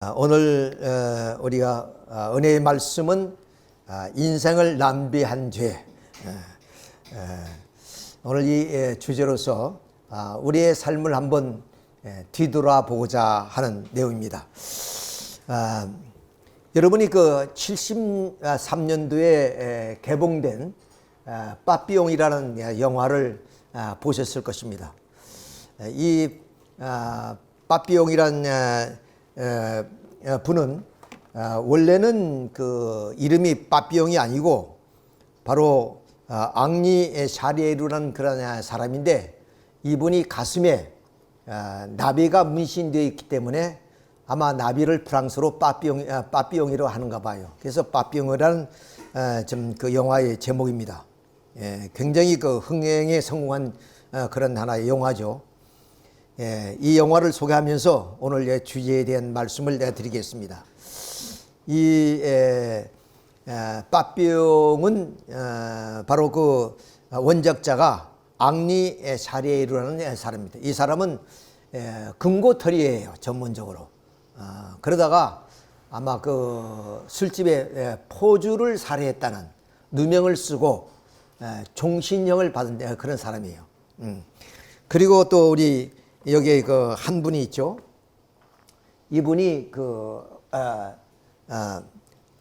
오늘 우리가 은혜의 말씀은 인생을 낭비한 죄. 오늘 이 주제로서 우리의 삶을 한번 뒤돌아보고자 하는 내용입니다. 여러분이 그 73년도에 개봉된 빠삐용이라는 영화를 보셨을 것입니다. 이 빠삐용이라는 분은 원래는 그 이름이 빠삐용이 아니고 바로 앙리 샤리에루라는 그런 사람인데, 이분이 가슴에 나비가 문신되어 있기 때문에 아마 나비를 프랑스로 빠삐용이라고 하는가 봐요. 그래서 빠삐용이라는 좀 그 영화의 제목입니다. 굉장히 그 흥행에 성공한 그런 하나의 영화죠. 이 영화를 소개하면서 오늘 주제에 대한 말씀을 드리겠습니다. 이 빠삐용은 바로 그 원작자가 앙리 샤리에루라는 사람입니다. 이 사람은 금고털이에요, 전문적으로. 그러다가 아마 그 술집에 포주를 살해했다는 누명을 쓰고 종신형을 받은 그런 사람이에요. 그리고 또 우리 여기에 그 한 분이 있죠. 이분이 그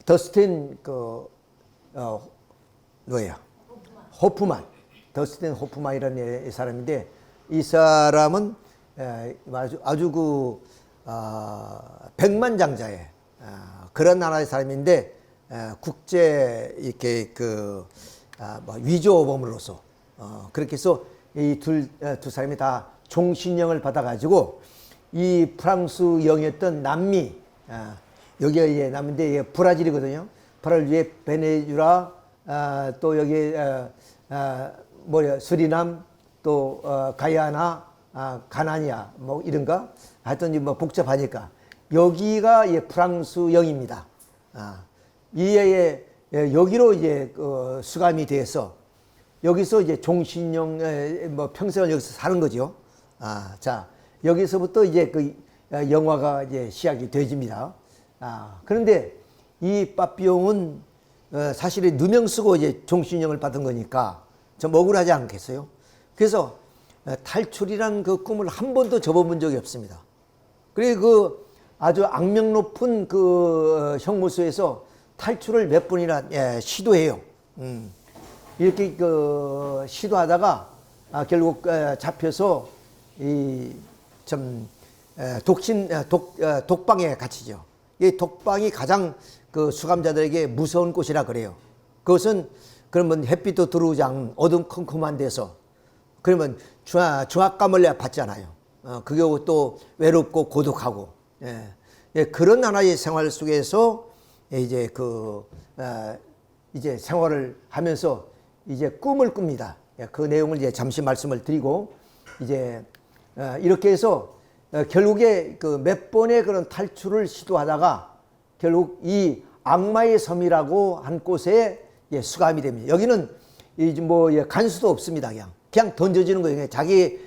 더스틴 뭐야? 호프만. 더스틴 호프만이라는 사람인데, 이 사람은 아주 그 백만장자의 그런 나라의 사람인데, 국제 이렇게 그 위조범으로서 그렇게 해서 이 두 사람이 다 종신형을 받아가지고 이 프랑스형이었던 남미, 여기가 남미인데 브라질이거든요. 브라질, 베네수엘라, 또 여기 수리남, 또 가야나, 가나니아 뭐 이런가, 하여튼 뭐 복잡하니까 여기가 프랑스형입니다. 여기로 이제 수감이 돼서 여기서 이제 종신형 뭐 평생을 여기서 사는 거죠. 자, 여기서부터 이제 그 영화가 이제 시작이 되집니다. 그런데 이 빠삐용은 사실은 누명 쓰고 이제 종신형을 받은 거니까 좀 억울하지 않겠어요? 그래서 탈출이란 그 꿈을 한 번도 접어본 적이 없습니다. 그리고 그 아주 악명 높은 그 형무소에서 탈출을 몇 번이나 시도해요. 이렇게 그 시도하다가 결국 잡혀서 독방에 갇히죠. 이 독방이 가장 그 수감자들에게 무서운 곳이라 그래요. 그것은 그러면 햇빛도 들어오지 않은 어둠컴컴한 데서, 그러면 중압감을 받잖아요. 그게 또 외롭고 고독하고, 그런 하나의 생활 속에서 이제 이제 생활을 하면서 이제 꿈을 꿉니다. 그 내용을 이제 잠시 말씀을 드리고, 이제 이렇게 해서 결국에 그 몇 번의 그런 탈출을 시도하다가 결국 이 악마의 섬이라고 한 곳에 수감이 됩니다. 여기는 뭐 간수도 없습니다. 그냥 던져지는 거예요. 자기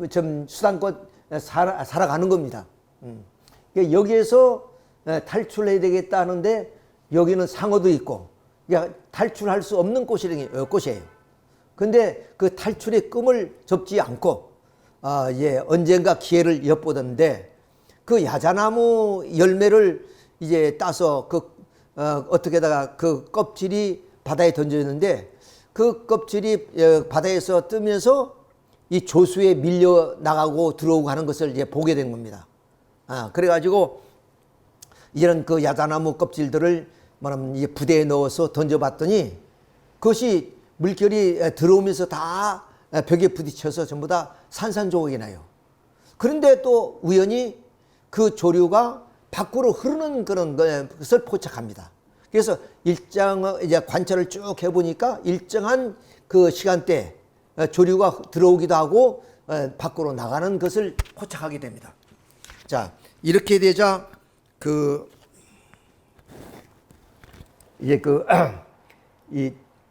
좀 수단껏 살아가는 겁니다. 여기에서 탈출해야 되겠다 하는데 여기는 상어도 있고, 탈출할 수 없는 곳이에요. 근데 그 탈출의 꿈을 접지 않고 언젠가 기회를 엿보던데, 그 야자나무 열매를 이제 따서 어떻게다가 그 껍질이 바다에 던졌는데, 그 껍질이 바다에서 뜨면서 이 조수에 밀려 나가고 들어오고 하는 것을 이제 보게 된 겁니다. 그래가지고 이런 그 야자나무 껍질들을 이 부대에 넣어서 던져봤더니 그것이 물결이 들어오면서 다 벽에 부딪혀서 전부 다 산산조각이 나요. 그런데 또 우연히 그 조류가 밖으로 흐르는 그런 것을 포착합니다. 그래서 이제 관찰을 쭉 해보니까 일정한 그 시간대 조류가 들어오기도 하고 밖으로 나가는 것을 포착하게 됩니다. 자, 이렇게 되자 이제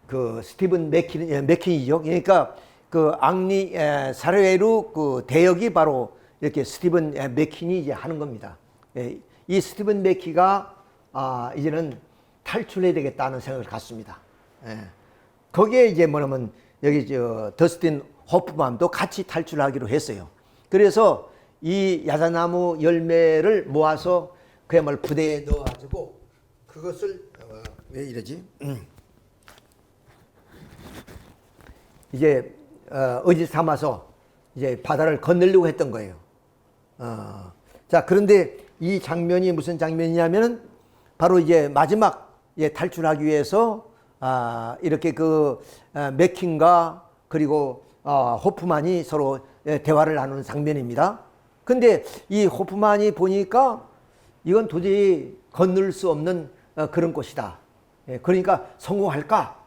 그 스티븐 맥킨이죠. 그러니까 그 앙리 샤리에루 그 대역이 바로 이렇게 스티븐 맥킨이 이제 하는 겁니다. 이 스티븐 매키가 이제는 탈출해야 되겠다는 생각을 갖습니다. 예. 거기에 이제 뭐냐면 여기 더스틴 호프만도 같이 탈출하기로 했어요. 그래서 이 야자나무 열매를 모아서 그야말로 부대에 넣어가지고 그것을 왜 이러지? 이제 의지 삼아서 이제 바다를 건너려고 했던 거예요. 자, 그런데 이 장면이 무슨 장면이냐면은 바로 이제 마지막 탈출하기 위해서 이렇게 맥킨과 그리고 호프만이 서로 대화를 나누는 장면입니다. 근데 이 호프만이 보니까 이건 도저히 건널 수 없는 그런 곳이다. 그러니까 성공할까?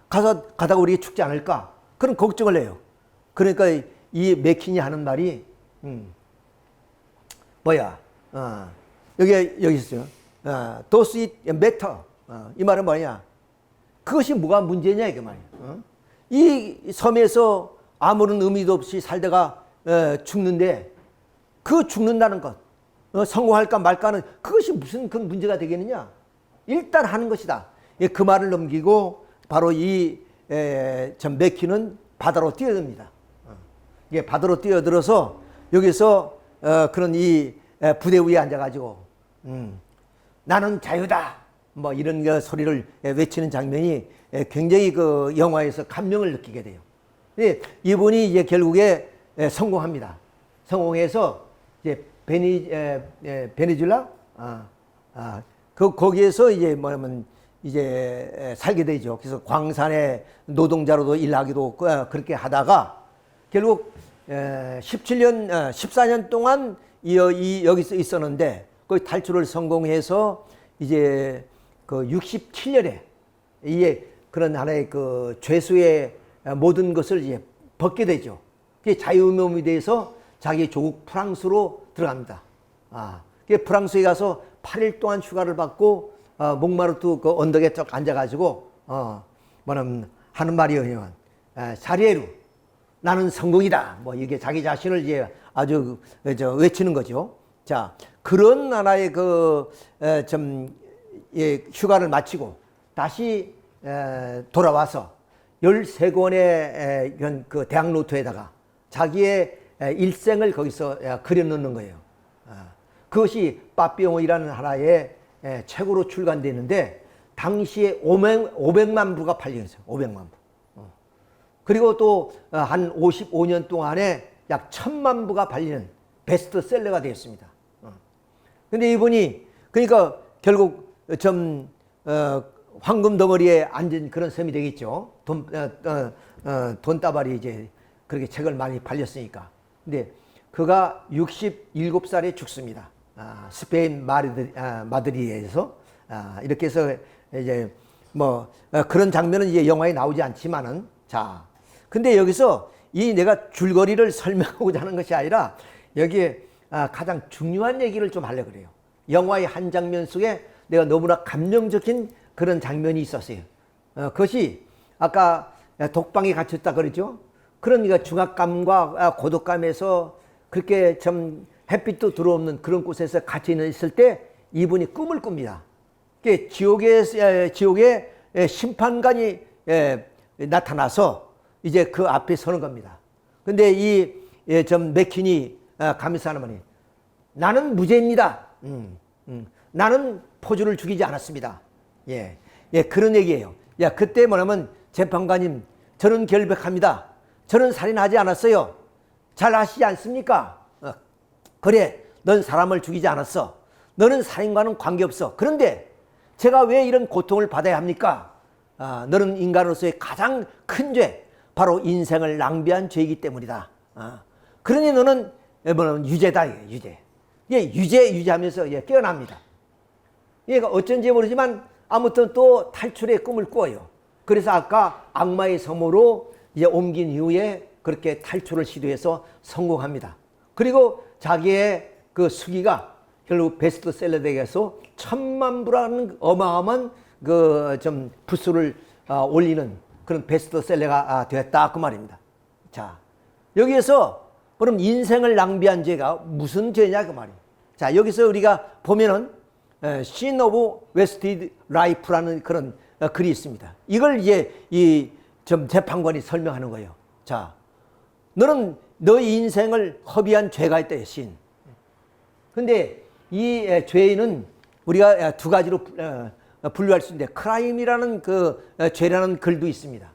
가다가 우리 죽지 않을까? 그런 걱정을 해요. 그러니까 이 맥킨이 하는 말이 뭐야? 여기 있어요. Does it matter? 이 말은 뭐냐? 그것이 뭐가 문제냐 이게 말이야. 이 섬에서 아무런 의미도 없이 살다가 죽는데 그 죽는다는 것, 성공할까 말까는 그것이 무슨 그 문제가 되겠느냐? 일단 하는 것이다. 그 말을 넘기고 바로 전 맥키는 바다로 뛰어듭니다. 이게 바다로 뛰어들어서 여기서 그런 이 부대 위에 앉아가지고 나는 자유다 뭐 이런 소리를 외치는 장면이 굉장히 그 영화에서 감명을 느끼게 돼요. 이분이 이제 결국에 성공합니다. 성공해서 이제 베네수엘라 거기에서 이제 뭐냐면 이제 살게 되죠. 그래서 광산의 노동자로도 일하기도 그렇게 하다가 결국 14년 동안 여기서 있었는데 그 탈출을 성공해서 이제 그 67년에 이게 그런 하나의 그 죄수의 모든 것을 이제 벗게 되죠. 그게 자유의몸이 돼서 자기 조국 프랑스로 들어갑니다. 프랑스에 가서 8일 동안 휴가를 받고 몽마르트 그 언덕에 쭉 앉아가지고 뭐냐면 하는 말이에요. 사리에루 나는 성공이다. 뭐 이게 자기 자신을 이제 아주 외치는 거죠. 자, 그런 하나의 휴가를 마치고 다시 돌아와서 13권의 그 대학 노트에다가 자기의 일생을 거기서 그려놓는 거예요. 그것이 빠삐용이라는 하나의 책으로 출간되는데 당시에 500만 부가 팔렸어요. 500만 부. 그리고 또 한 55년 동안에 약 1000만 부가 팔리는 베스트셀러가 되었습니다. 근데 이분이 그러니까 결국 황금 덩어리에 앉은 그런 셈이 되겠죠. 돈다발이 이제 그렇게 책을 많이 팔렸으니까. 근데 그가 67살에 죽습니다. 스페인 마드리드에서 이렇게 해서 이제 뭐 그런 장면은 이제 영화에 나오지 않지만은 자, 근데 여기서 이 내가 줄거리를 설명하고자 하는 것이 아니라 여기에 가장 중요한 얘기를 좀 하려고 그래요. 영화의 한 장면 속에 내가 너무나 감명적인 그런 장면이 있었어요. 그것이 아까 독방에 갇혔다 그러죠. 그러니까 중압감과 고독감에서 그렇게 좀 햇빛도 들어오는 그런 곳에서 갇혀 있을 때 이분이 꿈을 꿉니다. 지옥의 심판관이 나타나서 이제 그 앞에 서는 겁니다. 근데 전 맥킨이 가면서 하는 말이 나는 무죄입니다. 나는 포주를 죽이지 않았습니다. 그런 얘기예요. 그때 뭐냐면 재판관님 저는 결백합니다. 저는 살인하지 않았어요. 잘 아시지 않습니까? 그래, 넌 사람을 죽이지 않았어. 너는 살인과는 관계없어. 그런데 제가 왜 이런 고통을 받아야 합니까? 너는 인간으로서의 가장 큰 죄, 바로 인생을 낭비한 죄이기 때문이다. 그러니 너는 뭐냐면 유죄다. 유죄. 유죄하면서 깨어납니다. 얘가 어쩐지 모르지만 아무튼 또 탈출의 꿈을 꿔요. 그래서 아까 악마의 섬으로 이제 옮긴 이후에 그렇게 탈출을 시도해서 성공합니다. 그리고 자기의 그 수기가 결국 베스트셀러에서 1000만 부라는 어마어마한 좀 부수를 올리는 그런 베스트셀러가 되었다 그 말입니다. 자, 여기에서 그럼 인생을 낭비한 죄가 무슨 죄냐 그 말이에요. 자, 여기서 우리가 보면은 Sin of Wasted Life라는 그런 글이 있습니다. 이걸 이제 이 좀 재판관이 설명하는 거예요. 자, 너는 너의 인생을 허비한 죄가 있다, sin. 근데 이 죄는 우리가 두 가지로 분류할 수 있는데, 크라임이라는 그 죄라는 글도 있습니다.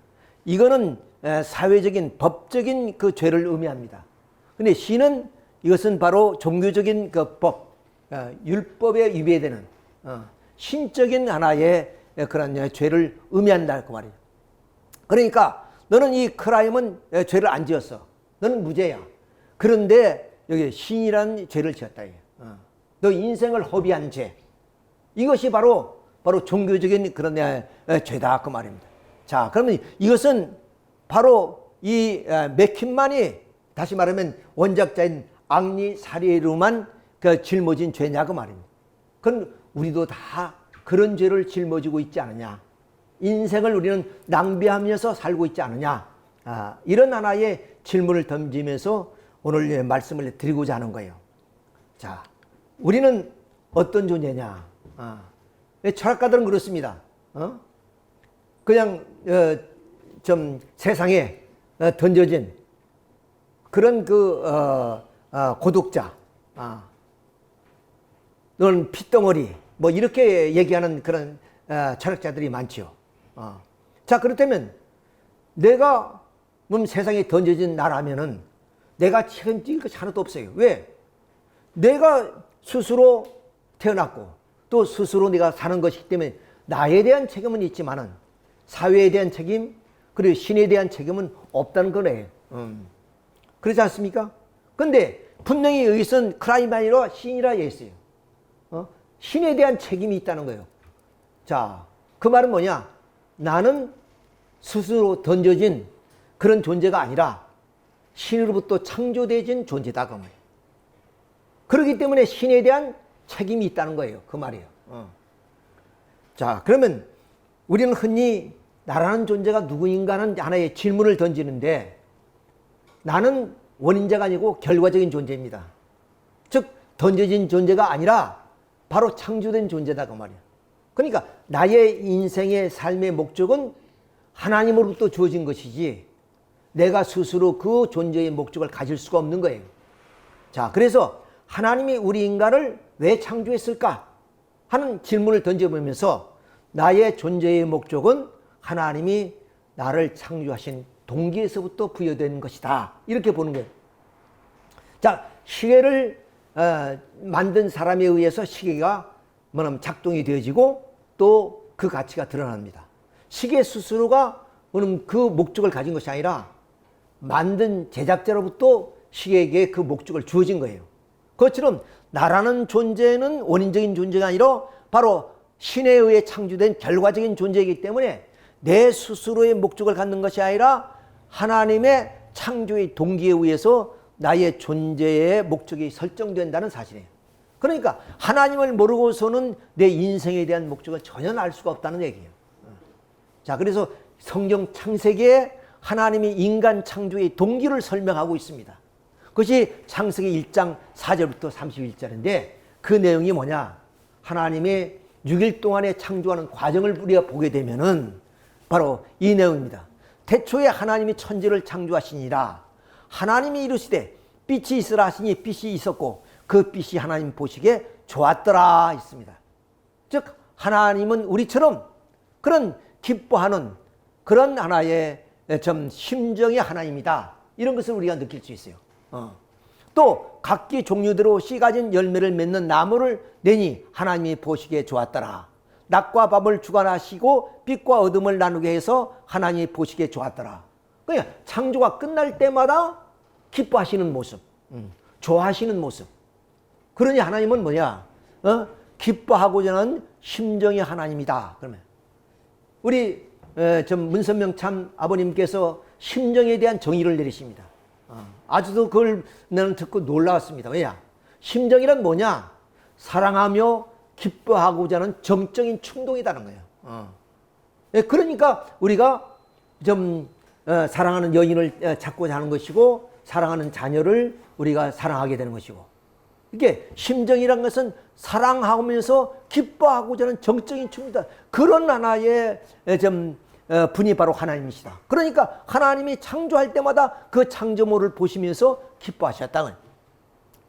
이거는 사회적인 법적인 그 죄를 의미합니다. 근데 sin은 이것은 바로 종교적인 그 법, 율법에 위배되는 신적인 하나의 그런 죄를 의미한다 그 말이에요. 그러니까 너는 이 크라임은 죄를 안 지었어. 너는 무죄야. 그런데 여기 신이라는 죄를 지었다. 너 인생을 허비한 죄. 이것이 바로 종교적인 그런 죄다 그 말입니다. 자, 그러면 이것은 바로 이 맥킨만이 다시 말하면 원작자인 앙리 사리에르만 그 짊어진 죄냐 그 말입니다. 그럼 우리도 다 그런 죄를 짊어지고 있지 않느냐. 인생을 우리는 낭비하면서 살고 있지 않느냐. 이런 하나의 질문을 던지면서 오늘 말씀을 드리고자 하는 거예요. 자, 우리는 어떤 존재냐. 철학가들은 그렇습니다. 그냥 좀 세상에 던져진 그런 그 고독자, 너는 핏덩어리, 뭐 이렇게 얘기하는 그런 철학자들이 많죠. 자, 그렇다면 내가 세상에 던져진 나라면은 내가 책임질 것이 하나도 없어요. 왜? 내가 스스로 태어났고 또 스스로 내가 사는 것이기 때문에 나에 대한 책임은 있지만은 사회에 대한 책임, 그리고 신에 대한 책임은 없다는 거네요. 그렇지 않습니까? 근데 분명히 여기서는 크라이마이로 신이라 했어요. 신에 대한 책임이 있다는 거예요. 자, 그 말은 뭐냐? 나는 스스로 던져진 그런 존재가 아니라 신으로부터 창조되어진 존재다 그 말이에요. 그렇기 때문에 신에 대한 책임이 있다는 거예요. 그 말이에요. 자, 그러면 우리는 흔히 나라는 존재가 누구인가는 하나의 질문을 던지는데, 나는 원인자가 아니고 결과적인 존재입니다. 즉 던져진 존재가 아니라 바로 창조된 존재다 그 말이에요. 그러니까 나의 인생의 삶의 목적은 하나님으로부터 주어진 것이지 내가 스스로 그 존재의 목적을 가질 수가 없는 거예요. 자, 그래서 하나님이 우리 인간을 왜 창조했을까 하는 질문을 던져보면서 나의 존재의 목적은 하나님이 나를 창조하신 동기에서부터 부여된 것이다, 이렇게 보는 거예요. 자, 시계를 만든 사람에 의해서 시계가 작동이 되어지고 또 그 가치가 드러납니다. 시계 스스로가 그 목적을 가진 것이 아니라 만든 제작자로부터 시계에게 그 목적을 주어진 거예요. 그것처럼 나라는 존재는 원인적인 존재가 아니라 바로 신에 의해 창조된 결과적인 존재이기 때문에 내 스스로의 목적을 갖는 것이 아니라 하나님의 창조의 동기에 의해서 나의 존재의 목적이 설정된다는 사실이에요. 그러니까 하나님을 모르고서는 내 인생에 대한 목적을 전혀 알 수가 없다는 얘기예요. 자, 그래서 성경 창세기에 하나님이 인간 창조의 동기를 설명하고 있습니다. 그것이 창세기 1장 4절부터 31절인데 그 내용이 뭐냐? 하나님의 6일 동안에 창조하는 과정을 우리가 보게 되면은 바로 이 내용입니다. 태초에 하나님이 천지를 창조하시니라. 하나님이 이르시되 빛이 있으라 하시니 빛이 있었고 그 빛이 하나님 보시기에 좋았더라 있습니다. 즉 하나님은 우리처럼 그런 기뻐하는 그런 하나의 좀 심정의 하나님이다, 이런 것을 우리가 느낄 수 있어요. 또 각기 종류대로 씨 가진 열매를 맺는 나무를 내니 하나님이 보시기에 좋았더라. 낮과 밤을 주관하시고 빛과 어둠을 나누게 해서 하나님이 보시기에 좋았더라. 그러니까 창조가 끝날 때마다 기뻐하시는 모습, 좋아하시는 모습. 그러니 하나님은 뭐냐? 기뻐하고자 하는 심정의 하나님이다. 그러면 우리 문선명 참 아버님께서 심정에 대한 정의를 내리십니다. 아주도 그걸 나는 듣고 놀라웠습니다. 왜냐? 심정이란 뭐냐? 사랑하며 기뻐하고자 하는 정적인 충동이라는 거예요. 그러니까 우리가 좀 사랑하는 여인을 찾고자 하는 것이고, 사랑하는 자녀를 우리가 사랑하게 되는 것이고, 이게 심정이란 것은 사랑하면서 기뻐하고자 하는 정적인 춤이다. 그런 하나의 분이 바로 하나님이시다. 그러니까 하나님이 창조할 때마다 그 창조물을 보시면서 기뻐하셨다.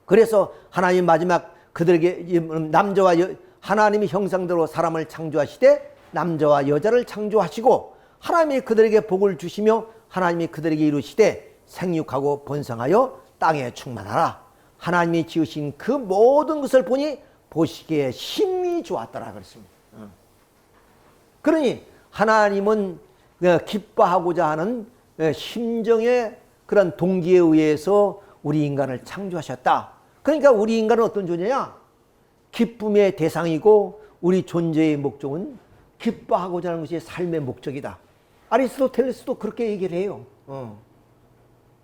그래서 하나님 마지막 그들에게 남자와 하나님이 형상대로 사람을 창조하시되 남자와 여자를 창조하시고 하나님이 그들에게 복을 주시며 하나님이 그들에게 이루시되 생육하고 번성하여 땅에 충만하라. 하나님이 지으신 그 모든 것을 보니 보시기에 심히 좋았더라 그랬습니다. 그러니 하나님은 기뻐하고자 하는 심정의 그런 동기에 의해서 우리 인간을 창조하셨다. 그러니까 우리 인간은 어떤 존재냐? 기쁨의 대상이고 우리 존재의 목적은 기뻐하고자 하는 것이 삶의 목적이다. 아리스토텔레스도 그렇게 얘기를 해요.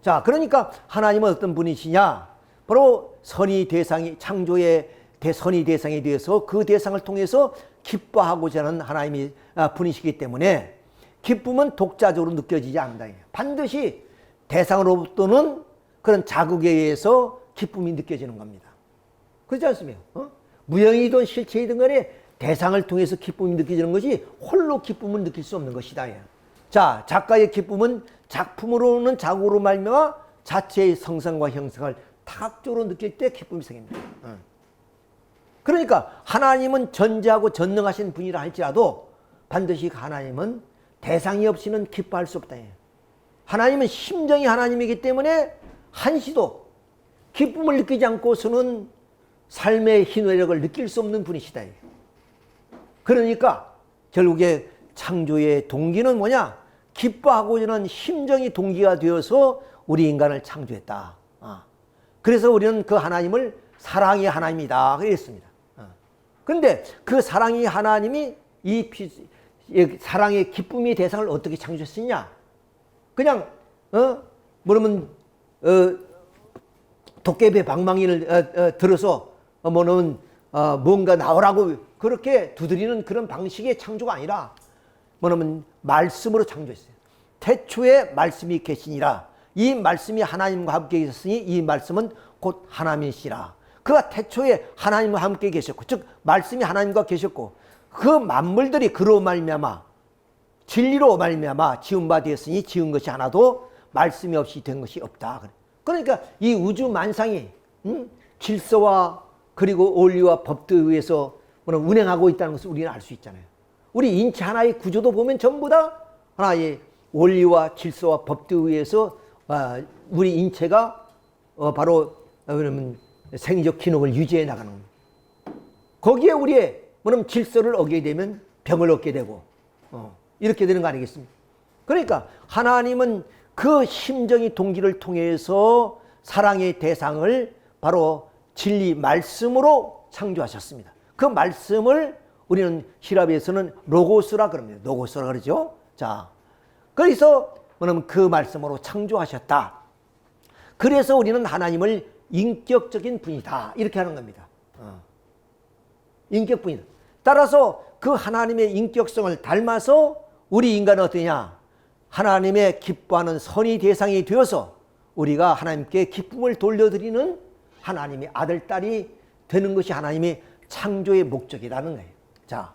자, 그러니까 하나님은 어떤 분이시냐? 바로 선의 대상이, 창조의 선의 대상이 되어서 그 대상을 통해서 기뻐하고자 하는 하나님이 분이시기 때문에 기쁨은 독자적으로 느껴지지 않는다. 반드시 대상으로부터는 그런 자극에 의해서 기쁨이 느껴지는 겁니다. 그렇지 않습니까? 무형이든 실체이든 간에 대상을 통해서 기쁨이 느껴지는 것이 홀로 기쁨을 느낄 수 없는 것이다. 자, 작가의 기쁨은 작품으로는 자국으로 말미암아 자체의 성상과 형상을 다각적으로 느낄 때 기쁨이 생깁니다. 그러니까 하나님은 전지하고 전능하신 분이라 할지라도 반드시 하나님은 대상이 없이는 기뻐할 수 없다. 하나님은 심정이 하나님이기 때문에 한시도 기쁨을 느끼지 않고서는 삶의 희노애락을 느낄 수 없는 분이시다. 그러니까 결국에 창조의 동기는 뭐냐? 기뻐하고자 하는 심정이 동기가 되어서 우리 인간을 창조했다. 그래서 우리는 그 하나님을 사랑의 하나님이다 그랬습니다. 그런데 그 사랑의 하나님이 이 사랑의 기쁨의 대상을 어떻게 창조했느냐? 그냥 뭐냐면 도깨비 방망이를 들어서 뭐는 뭔가 나오라고 그렇게 두드리는 그런 방식의 창조가 아니라 뭐냐면 말씀으로 창조했어요. 태초에 말씀이 계시니라. 이 말씀이 하나님과 함께 계셨으니 이 말씀은 곧 하나님이시라. 그가 태초에 하나님과 함께 계셨고, 즉 말씀이 하나님과 계셨고, 그 만물들이 그로 말미암아 진리로 말미암아 지은 바 되었으니 지은 것이 하나도 말씀이 없이 된 것이 없다. 그러니까 이 우주 만상이 질서와 그리고 원리와 법도에 의해서 운행하고 있다는 것을 우리는 알 수 있잖아요. 우리 인체 하나의 구조도 보면 전부 다 하나의 원리와 질서와 법도에 의해서 우리 인체가 바로 생리적 기능을 유지해 나가는 겁니다. 거기에 우리의 질서를 어기게 되면 병을 얻게 되고 이렇게 되는 거 아니겠습니까? 그러니까 하나님은 그 심정의 동기를 통해서 사랑의 대상을 바로 진리 말씀으로 창조하셨습니다. 그 말씀을 우리는 히라비에서는 로고스라 그럽니다. 로고스라 그러죠. 자, 그래서 그 말씀으로 창조하셨다. 그래서 우리는 하나님을 인격적인 분이다 이렇게 하는 겁니다. 인격분이다. 따라서 그 하나님의 인격성을 닮아서 우리 인간은 어떠냐? 하나님의 기뻐하는 선의 대상이 되어서 우리가 하나님께 기쁨을 돌려드리는 하나님의 아들, 딸이 되는 것이 하나님의 창조의 목적이라는 거예요. 자,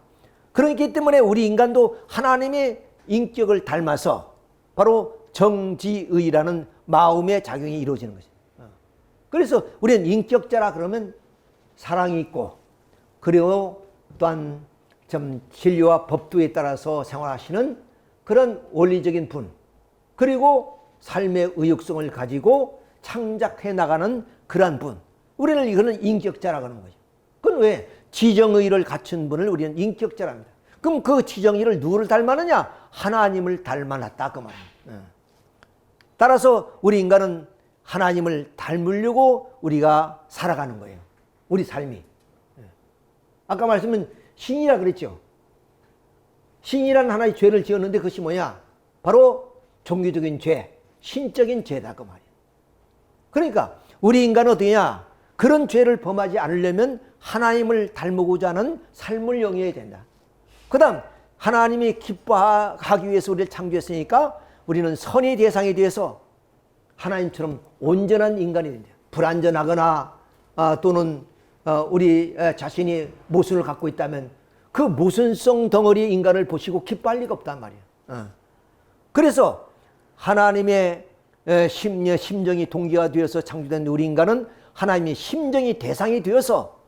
그렇기 때문에 우리 인간도 하나님의 인격을 닮아서 바로 정지의라는 마음의 작용이 이루어지는 거죠. 그래서 우리는 인격자라 그러면 사랑이 있고, 그리고 또한 좀 진리와 법도에 따라서 생활하시는 그런 원리적인 분, 그리고 삶의 의욕성을 가지고 창작해 나가는 그러한 분, 우리는 이거는 인격자라고 하는 거죠. 그건 왜? 지정의를 갖춘 분을 우리는 인격자랍니다. 그럼 그 지정의를 누구를 닮았느냐? 하나님을 닮아놨다 그 말이에요. 따라서 우리 인간은 하나님을 닮으려고 우리가 살아가는 거예요. 우리 삶이. 아까 말씀은 신이라 그랬죠. 신이라는 하나의 죄를 지었는데 그것이 뭐냐? 바로 종교적인 죄, 신적인 죄다 그 말이에요. 그러니까 우리 인간은 어떠냐? 그런 죄를 범하지 않으려면 하나님을 닮고자 하는 삶을 영위해야 된다. 그 다음 하나님이 기뻐하기 위해서 우리를 창조했으니까 우리는 선의 대상에 대해서 하나님처럼 온전한 인간이 된다. 불완전하거나 또는 우리 자신이 모순을 갖고 있다면 그 모순성 덩어리 인간을 보시고 기뻐할 리가 없단 말이에요. 그래서 하나님의 심정이 동기가 되어서 창조된 우리 인간은 하나님의 심정이 대상이 되어서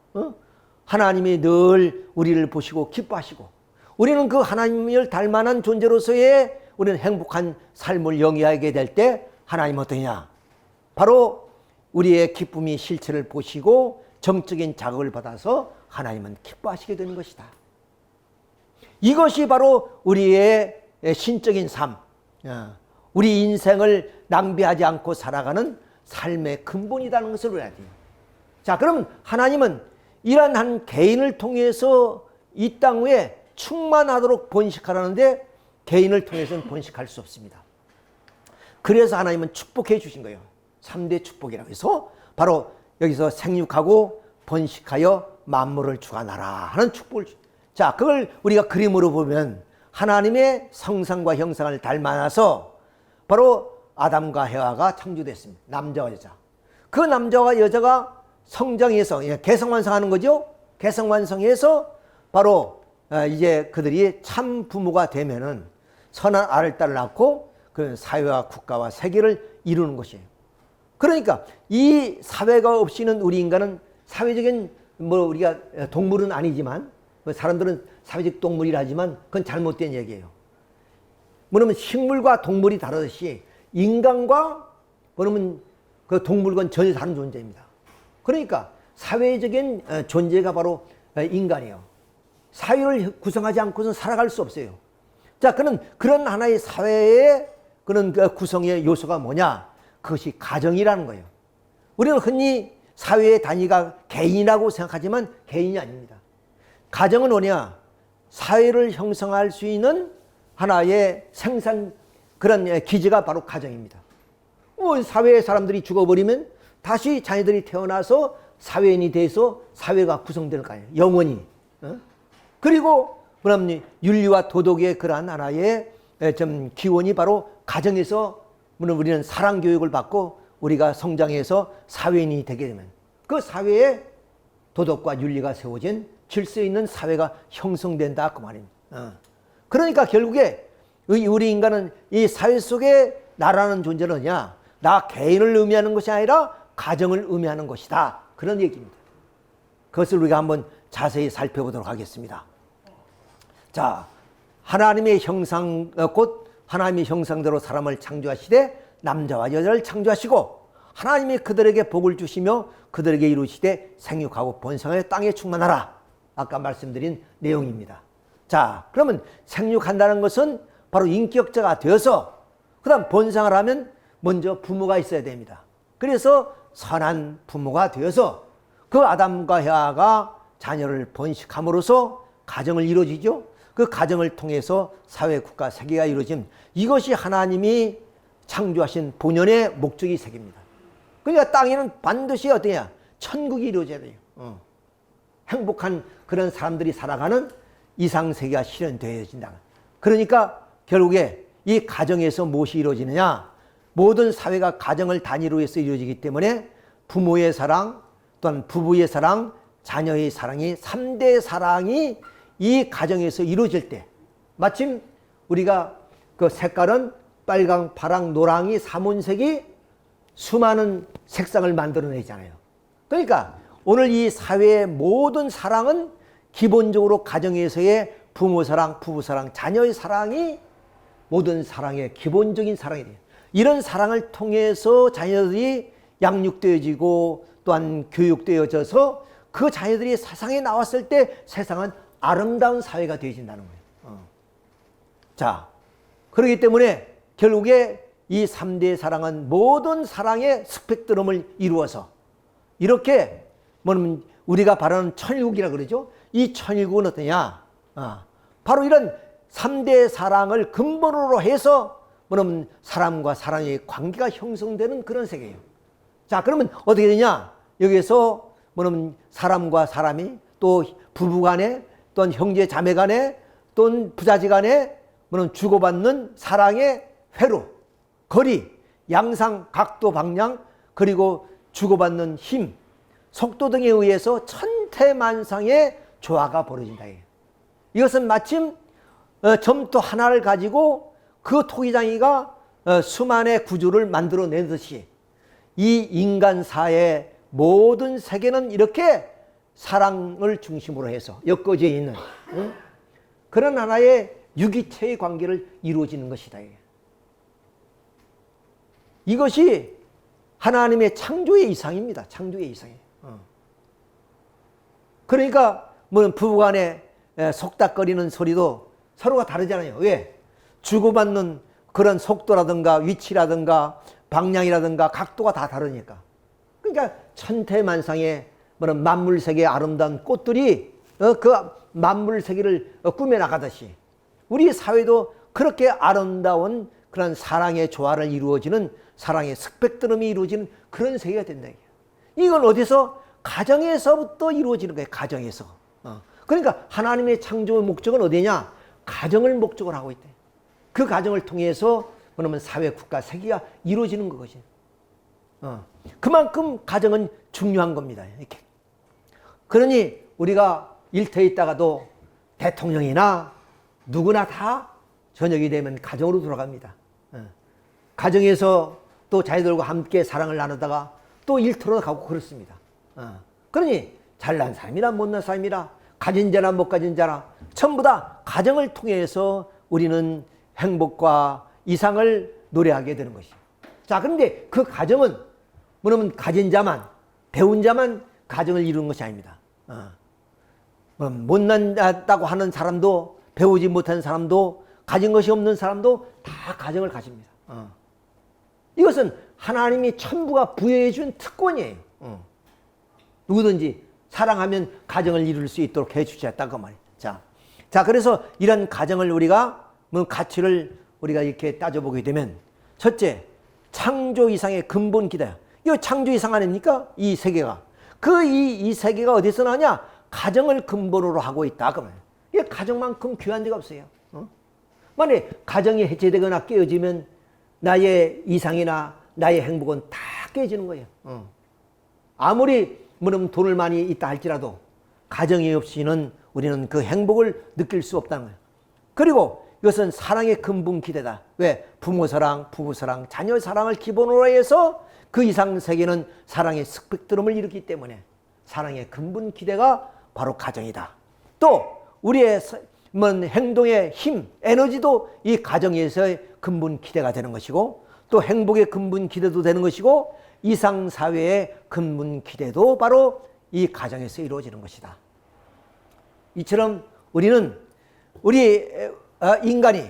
하나님이 늘 우리를 보시고 기뻐하시고 우리는 그 하나님을 닮아난 존재로서의 우리는 행복한 삶을 영위하게 될 때 하나님은 어떠냐? 바로 우리의 기쁨이 실체를 보시고 정적인 자극을 받아서 하나님은 기뻐하시게 되는 것이다. 이것이 바로 우리의 신적인 삶, 우리 인생을 낭비하지 않고 살아가는 삶의 근본이라는 것을 알아야 돼요. 자, 그럼 하나님은 이러한 한 개인을 통해서 이 땅 위에 충만하도록 번식하라는데 개인을 통해서는 번식할 수 없습니다. 그래서 하나님은 축복해 주신 거예요. 3대 축복이라고 해서 바로 여기서 생육하고 번식하여 만물을 주관하라 하는 축복을 자, 그걸 우리가 그림으로 보면 하나님의 성상과 형상을 닮아서 바로 아담과 해와가 창조됐습니다. 남자와 여자. 그 남자와 여자가 성장해서 개성완성하는 거죠. 개성완성해서 바로 이제 그들이 참 부모가 되면은 선한 아를 딸을 낳고 그 사회와 국가와 세계를 이루는 것이에요. 그러니까 이 사회가 없이는 우리 인간은 사회적인 우리가 동물은 아니지만 사람들은 사회적 동물이라 하지만 그건 잘못된 얘기예요. 뭐냐면 식물과 동물이 다르듯이 인간과 뭐냐면 그 동물과는 전혀 다른 존재입니다. 그러니까 사회적인 존재가 바로 인간이에요. 사회를 구성하지 않고서는 살아갈 수 없어요. 자, 그런 하나의 사회의 그런 구성의 요소가 뭐냐? 그것이 가정이라는 거예요. 우리는 흔히 사회의 단위가 개인이라고 생각하지만 개인이 아닙니다. 가정은 뭐냐? 사회를 형성할 수 있는 하나의 생산 그런 기지가 바로 가정입니다. 사회의 사람들이 죽어버리면 다시 자녀들이 태어나서 사회인이 돼서 사회가 구성될 거 아니에요. 영원히. 그리고 그럼 윤리와 도덕의 그러한 하나의 좀 기원이 바로 가정에서 우리는 사랑 교육을 받고 우리가 성장해서 사회인이 되게 되면 그 사회에 도덕과 윤리가 세워진 질서 있는 사회가 형성된다 그 말입니다. 그러니까 결국에 우리 인간은 이 사회 속에 나라는 존재는 뭐냐? 나 개인을 의미하는 것이 아니라 가정을 의미하는 것이다. 그런 얘기입니다. 그것을 우리가 한번 자세히 살펴보도록 하겠습니다. 자, 하나님의 형상, 곧 하나님의 형상대로 사람을 창조하시되 남자와 여자를 창조하시고 하나님이 그들에게 복을 주시며 그들에게 이루시되 생육하고 번성하여 땅에 충만하라. 아까 말씀드린 내용입니다. 자, 그러면 생육한다는 것은 바로 인격자가 되어서 그 다음 번성을 하면 먼저 부모가 있어야 됩니다. 그래서 선한 부모가 되어서 그 아담과 해와가 자녀를 번식함으로써 가정을 이루어지죠. 그 가정을 통해서 사회, 국가, 세계가 이루어진 이것이 하나님이 창조하신 본연의 목적이 세계입니다. 그러니까 땅에는 반드시 어떠냐? 천국이 이루어져야 돼요. 행복한 그런 사람들이 살아가는 이상세계가 실현되어진다. 그러니까 결국에 이 가정에서 무엇이 이루어지느냐? 모든 사회가 가정을 단위로 해서 이루어지기 때문에 부모의 사랑, 또한 부부의 사랑, 자녀의 사랑이 3대 사랑이 이 가정에서 이루어질 때 마침 우리가 그 색깔은 빨강, 파랑, 노랑이 삼원색이 수많은 색상을 만들어내잖아요. 그러니까 오늘 이 사회의 모든 사랑은 기본적으로 가정에서의 부모 사랑, 부부 사랑, 자녀의 사랑이 모든 사랑의 기본적인 사랑이 돼요. 이런 사랑을 통해서 자녀들이 양육되어지고 또한 교육되어져서 그 자녀들이 세상에 나왔을 때 세상은 아름다운 사회가 되어진다는 거예요. 자, 그렇기 때문에 결국에 이 3대 사랑은 모든 사랑의 스펙트럼을 이루어서 이렇게 뭐냐면 우리가 바라는 천일국이라고 그러죠. 이 천일국은 어떠냐? 바로 이런 3대 사랑을 근본으로 해서 뭐냐면 사람과 사람의 관계가 형성되는 그런 세계예요. 자, 그러면 어떻게 되냐? 여기에서 뭐냐면 사람과 사람이 또 부부간에 또는 형제 자매간에 또는 부자지 간에 뭐냐면 주고받는 사랑의 회로, 거리, 양상, 각도, 방향 그리고 주고받는 힘 속도 등에 의해서 천태만상의 조화가 벌어진다. 이것은 마침 점토 하나를 가지고 그 토기장이가 수만의 구조를 만들어내듯이 이 인간사의 모든 세계는 이렇게 사랑을 중심으로 해서 엮어져 있는 그런 하나의 유기체의 관계를 이루어지는 것이다. 이것이 하나님의 창조의 이상입니다. 창조의 이상이에요. 그러니까 뭐 부부간에 속닥거리는 소리도 서로가 다르잖아요. 왜? 주고받는 그런 속도라든가 위치라든가 방향이라든가 각도가 다 다르니까. 그러니까 천태만상의 만물 세계의 아름다운 꽃들이 그 만물 세계를 꾸며 나가듯이 우리 사회도 그렇게 아름다운 그런 사랑의 조화를 이루어지는 사랑의 스펙트럼이 이루어지는 그런 세계가 된다. 이건 어디서? 가정에서부터 이루어지는 거예요. 가정에서. 그러니까 하나님의 창조의 목적은 어디냐? 가정을 목적으로 하고 있대. 그 가정을 통해서 그러면 사회, 국가, 세계가 이루어지는 것이. 그만큼 가정은 중요한 겁니다. 이렇게. 그러니 우리가 일터에 있다가도 대통령이나 누구나 다 저녁이 되면 가정으로 돌아갑니다. 가정에서 또 자녀들과 함께 사랑을 나누다가 또 일터로 가고 그렇습니다. 그러니 잘난 사람이나 못난 사람이나 가진 자나 못 가진 자나 전부 다 가정을 통해서 우리는 행복과 이상을 노래하게 되는 것이죠. 자, 그런데 그 가정은 뭐냐면 가진 자만, 배운 자만 가정을 이루는 것이 아닙니다. 못난다고 하는 사람도, 배우지 못한 사람도, 가진 것이 없는 사람도 다 가정을 가집니다. 이것은 하나님이 천부가 부여해 준 특권이에요. 누구든지 사랑하면 가정을 이룰 수 있도록 해 주셨다 그 말이에요. 자, 그래서 이런 가정을 우리가 가치를 우리가 이렇게 따져보게 되면 첫째, 창조 이상의 근본 기대야. 이 창조 이상 아닙니까? 이 세계가. 이 세계가 어디서 나냐? 가정을 근본으로 하고 있다 그 말이에요. 이 가정만큼 귀한 데가 없어요. 만약에 가정이 해체되거나 깨어지면 나의 이상이나 나의 행복은 다 깨지는 거예요. 아무리 돈을 많이 있다 할지라도 가정이 없이는 우리는 그 행복을 느낄 수 없다는 거예요. 그리고 이것은 사랑의 근본 기대다. 왜? 부모 사랑, 부부 사랑, 자녀 사랑을 기본으로 해서 그 이상 세계는 사랑의 스펙트럼을 이루기 때문에 사랑의 근본 기대가 바로 가정이다. 또 우리의 행동의 힘, 에너지도 이 가정에서의 근본 기대가 되는 것이고 또 행복의 근본 기대도 되는 것이고 이상 사회의 근본 기대도 바로 이 가정에서 이루어지는 것이다. 이처럼 우리는 우리 인간이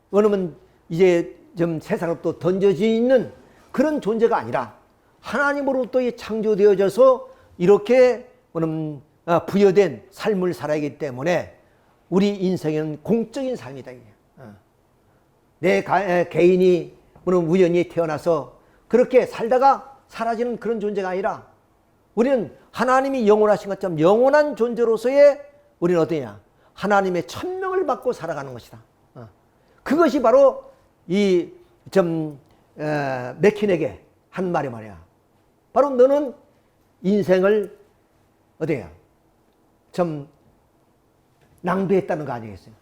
왜냐면 이제 좀 세상으로부터 던져져 있는 그런 존재가 아니라 하나님으로부터 창조되어져서 이렇게 부여된 삶을 살아야 하기 때문에 우리 인생은 공적인 삶이다. 내 개인이 우연히 태어나서 그렇게 살다가 사라지는 그런 존재가 아니라 우리는 하나님이 영원하신 것처럼 영원한 존재로서의 우리는 어떠냐? 하나님의 천명을 받고 살아가는 것이다. 그것이 바로 이 맥킨에게 한 말이 말이야. 바로 너는 인생을 어디야? 낭비했다는 거 아니겠어요?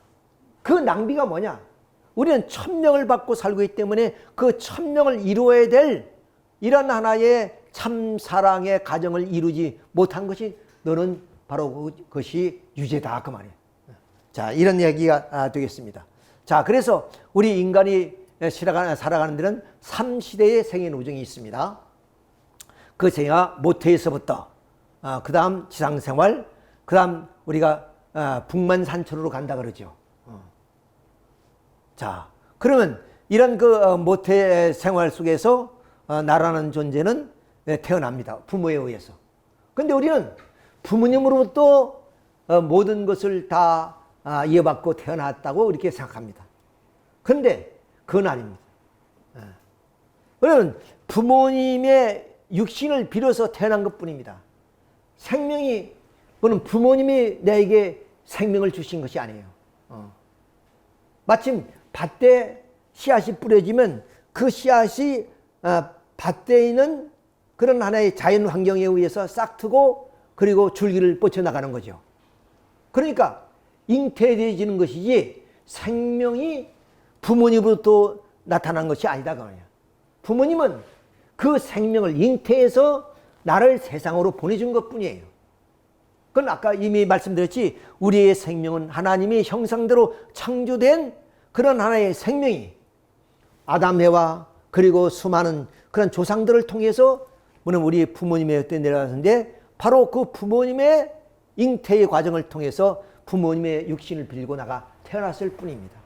그 낭비가 뭐냐? 우리는 천명을 받고 살고 있기 때문에 그 천명을 이루어야 될 이런 하나의 참 사랑의 가정을 이루지 못한 것이 너는 바로 그것이 유죄다 그 말이에요. 자, 이런 얘기가 되겠습니다. 자, 그래서 우리 인간이 살아가는 데는 3시대의 생애노정이 있습니다. 그 생애가 모태에서부터 그 다음 지상생활, 그 다음 우리가 북만산천으로 간다 그러죠. 자, 그러면 이런 그 모태 생활 속에서 나라는 존재는 태어납니다. 부모에 의해서. 근데 우리는 부모님으로부터 모든 것을 다 이어받고 태어났다고 이렇게 생각합니다. 그런데 그건 아닙니다. 그러면 부모님의 육신을 빌어서 태어난 것 뿐입니다. 생명이, 그건 부모님이 내게 생명을 주신 것이 아니에요. 마침 밭에 씨앗이 뿌려지면 그 씨앗이 밭에 있는 그런 하나의 자연 환경에 의해서 싹트고 그리고 줄기를 뻗쳐나가는 거죠. 그러니까 잉태되어지는 것이지 생명이 부모님으로부터 나타난 것이 아니다. 그 말이야. 부모님은 그 생명을 잉태해서 나를 세상으로 보내준 것뿐이에요. 그건 아까 이미 말씀드렸지, 우리의 생명은 하나님의 형상대로 창조된 그런 하나의 생명이 아담, 해와 그리고 수많은 그런 조상들을 통해서 우리 부모님의 때 내려갔는데, 바로 그 부모님의 잉태의 과정을 통해서 부모님의 육신을 빌고 나가 태어났을 뿐입니다.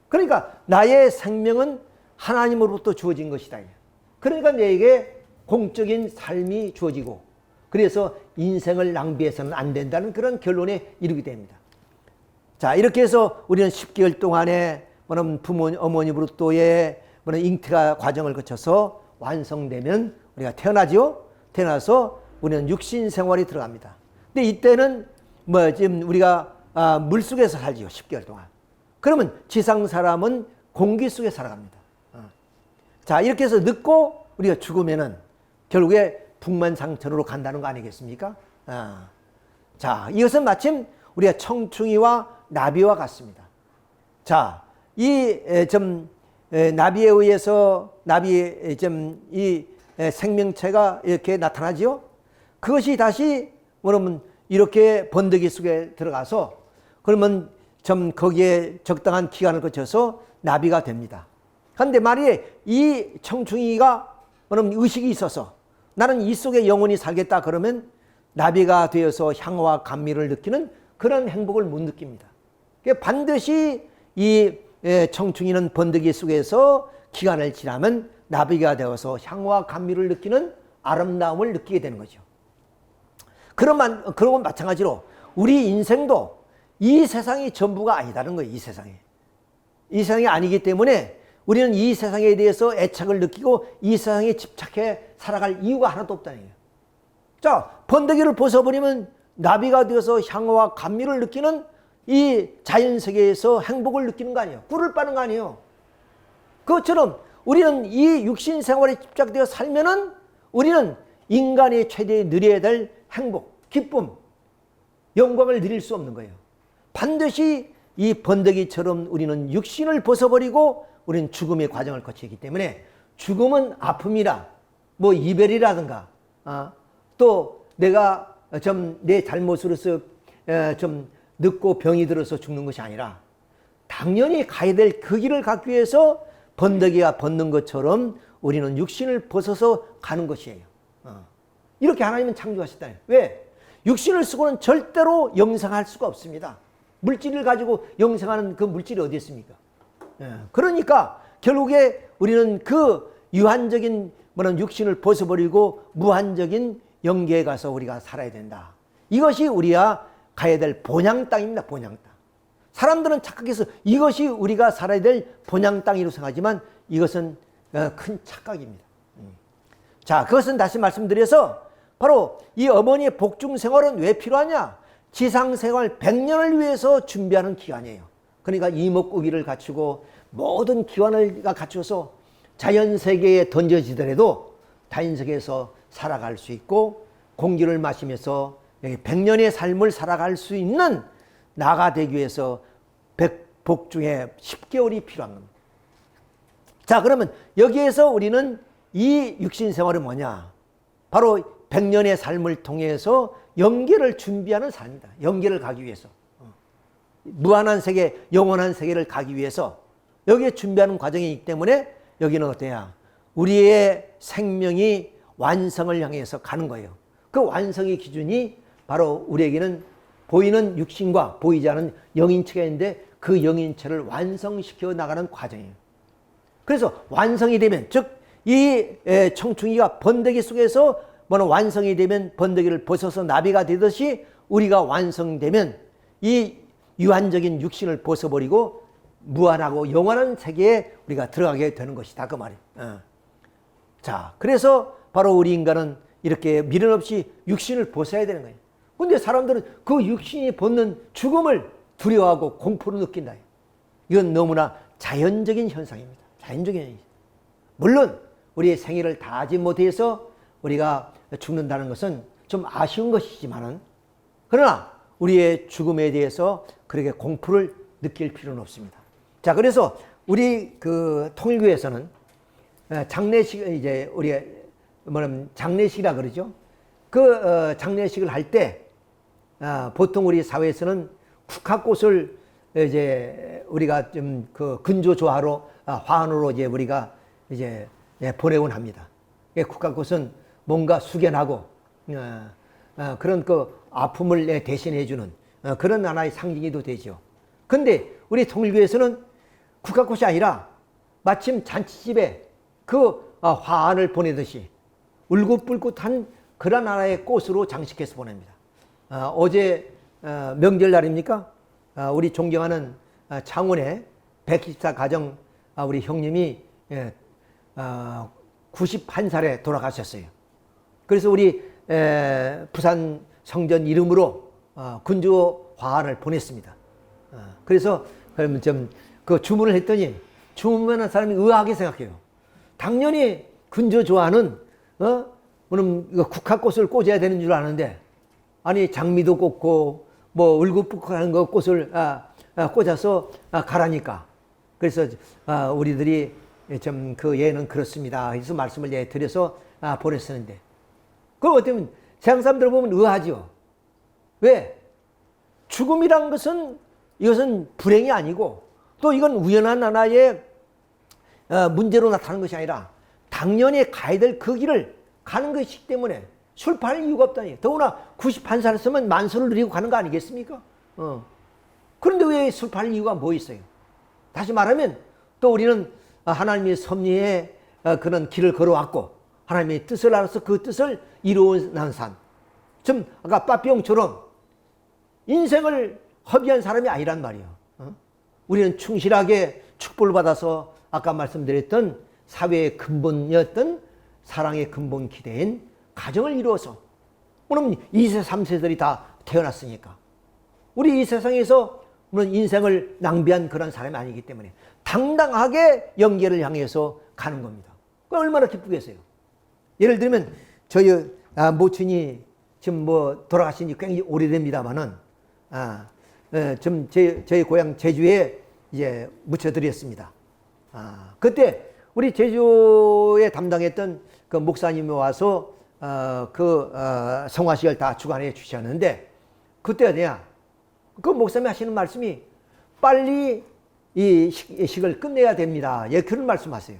그러니까 나의 생명은 하나님으로부터 주어진 것이다. 그러니까 내게 공적인 삶이 주어지고, 그래서 인생을 낭비해서는 안 된다는 그런 결론에 이르게 됩니다. 자, 이렇게 해서 우리는 10개월 동안에 어머니로부터의 잉태가 과정을 거쳐서 완성되면 우리가 태어나죠. 태어나서 우리는 육신 생활이 들어갑니다. 근데 이때는 지금 우리가 물속에서 살지요. 10개월 동안. 그러면 지상 사람은 공기 속에 살아갑니다. 자, 이렇게 해서 늙고 우리가 죽으면은 결국에 북만상천으로 간다는 거 아니겠습니까? 자, 이것은 마침 우리가 청충이와 나비와 같습니다. 자, 나비에 의해서 이 생명체가 이렇게 나타나지요. 그것이 다시 이렇게 번데기 속에 들어가서 그러면 거기에 적당한 기간을 거쳐서 나비가 됩니다. 그런데 말이에요, 이 청충이가 의식이 있어서 나는 이 속에 영원히 살겠다 그러면 나비가 되어서 향과 감미를 느끼는 그런 행복을 못 느낍니다. 반드시 이 청충이는 번데기 속에서 기간을 지나면 나비가 되어서 향과 감미를 느끼는 아름다움을 느끼게 되는 거죠. 그런 건 마찬가지로 우리 인생도 이 세상이 전부가 아니다는 거예요. 이 세상이 아니기 때문에 우리는 이 세상에 대해서 애착을 느끼고 이 세상에 집착해 살아갈 이유가 하나도 없다는 거예요. 자, 번데기를 벗어버리면 나비가 되어서 향과 감미를 느끼는 이 자연세계에서 행복을 느끼는 거 아니에요. 꿀을 빠는 거 아니에요. 그것처럼 우리는 이 육신 생활에 집착되어 살면은 우리는 인간이 최대의 누려야 될 행복, 기쁨, 영광을 누릴 수 없는 거예요. 반드시 이 번데기처럼 우리는 육신을 벗어버리고 우리는 죽음의 과정을 거치기 때문에 죽음은 아픔이라 이별이라든가 또 내가 내 잘못으로서 늙고 병이 들어서 죽는 것이 아니라 당연히 가야 될 그 길을 가기 위해서 번데기가 벗는 것처럼 우리는 육신을 벗어서 가는 것이에요. 이렇게 하나님은 창조하셨다. 왜? 육신을 쓰고는 절대로 영생할 수가 없습니다. 물질을 가지고 영생하는 그 물질이 어디 있습니까? 그러니까 결국에 우리는 그 유한적인 육신을 벗어버리고 무한적인 영계에 가서 우리가 살아야 된다. 이것이 우리가 가야 될 본향 땅입니다. 본향 땅. 사람들은 착각해서 이것이 우리가 살아야 될 본향 땅이라고 생각하지만 이것은 큰 착각입니다. 자, 그것은 다시 말씀드려서 바로 이 어머니의 복중 생활은 왜 필요하냐? 지상 생활 100년을 위해서 준비하는 기간이에요. 그러니까 이목구비를 갖추고 모든 기관을 갖춰서 자연세계에 던져지더라도 자연세계에서 살아갈 수 있고 공기를 마시면서 100년의 삶을 살아갈 수 있는 나가 되기 위해서 복중에 10개월이 필요한 겁니다. 자, 그러면 여기에서 우리는 이 육신 생활은 뭐냐? 바로 100년의 삶을 통해서 영계를 준비하는 삶이다. 영계를 가기 위해서. 무한한 세계, 영원한 세계를 가기 위해서 여기에 준비하는 과정이기 때문에 여기는 어때야? 우리의 생명이 완성을 향해서 가는 거예요. 그 완성의 기준이 바로 우리에게는 보이는 육신과 보이지 않은 영인체가 있는데 그 영인체를 완성시켜 나가는 과정이에요. 그래서 완성이 되면, 즉 이 청충이가 번데기 속에서 완성이 되면 번데기를 벗어서 나비가 되듯이 우리가 완성되면 이 유한적인 육신을 벗어버리고 무한하고 영원한 세계에 우리가 들어가게 되는 것이다. 그 말이에요. 자, 그래서 바로 우리 인간은 이렇게 미련 없이 육신을 벗어야 되는 거예요. 근데 사람들은 그 육신이 벗는 죽음을 두려워하고 공포로 느낀다. 이건 너무나 자연적인 현상입니다. 자연적인 현상. 물론 우리의 생애를 다하지 못해서 우리가 죽는다는 것은 좀 아쉬운 것이지만은, 그러나 우리의 죽음에 대해서 그렇게 공포를 느낄 필요는 없습니다. 자, 그래서 우리 그 통일교에서는 장례식, 이제 우리 뭐냐면 장례식이라 그러죠. 그 장례식을 할 때 보통 우리 사회에서는 국화꽃을 이제 우리가 좀 그 근조조화로 화환으로 이제 우리가 이제 보내곤 합니다. 국화꽃은 뭔가 숙연하고 그런 그 아픔을 대신해주는 그런 하나의 상징이도 되죠. 근데 우리 통일교에서는 국화꽃이 아니라 마침 잔치집에 그 화환을 보내듯이 울긋불긋한 그런 하나의 꽃으로 장식해서 보냅니다. 어제 명절날입니까? 우리 존경하는 창원의 124 가정 우리 형님이 91살에 돌아가셨어요. 그래서 우리 부산 성전 이름으로 근조 화환을 보냈습니다. 그래서 그러면 좀 그 주문을 했더니 주문하는 사람이 의아하게 생각해요. 당연히 근조 조화는 그럼 국화꽃을 꽂아야 되는 줄 아는데, 아니 장미도 꽂고 뭐 울긋불긋한 거 꽃을 꽂아서 가라니까. 그래서 우리들이 좀 그 예는 그렇습니다. 그래서 말씀을 드려서 보냈었는데, 그럼 어쩌면 세상 사람들 보면 의아하죠. 왜? 죽음이란 것은 이것은 불행이 아니고 또 이건 우연한 하나의 문제로 나타나는 것이 아니라 당연히 가야 될 그 길을 가는 것이기 때문에 술 팔 이유가 없다니. 더구나 91살이었으면 만수를 누리고 가는 거 아니겠습니까? 그런데 왜 술 팔 이유가 뭐 있어요? 다시 말하면 또 우리는 하나님의 섭리의 그런 길을 걸어왔고 하나님의 뜻을 알아서 그 뜻을 이루어난 산. 좀 아까 빠삐용처럼 인생을 허비한 사람이 아니란 말이에요. 우리는 충실하게 축복을 받아서 아까 말씀드렸던 사회의 근본이었던 사랑의 근본 기대인 가정을 이루어서, 그럼 2세, 3세들이 다 태어났으니까 우리 이 세상에서 물론 인생을 낭비한 그런 사람이 아니기 때문에 당당하게 영계를 향해서 가는 겁니다. 그 얼마나 기쁘겠어요. 예를 들면 저희 모친이 지금 뭐 돌아가신 지 굉장히 오래됩니다만은 좀 저희 고향 제주에 이제 묻혀드렸습니다. 그때 우리 제주에 담당했던 그 목사님이 와서 성화식을 다 주관해 주셨는데, 그때 어디냐? 그 목사님이 하시는 말씀이 빨리 이 식을 끝내야 됩니다. 예, 그런 말씀하세요.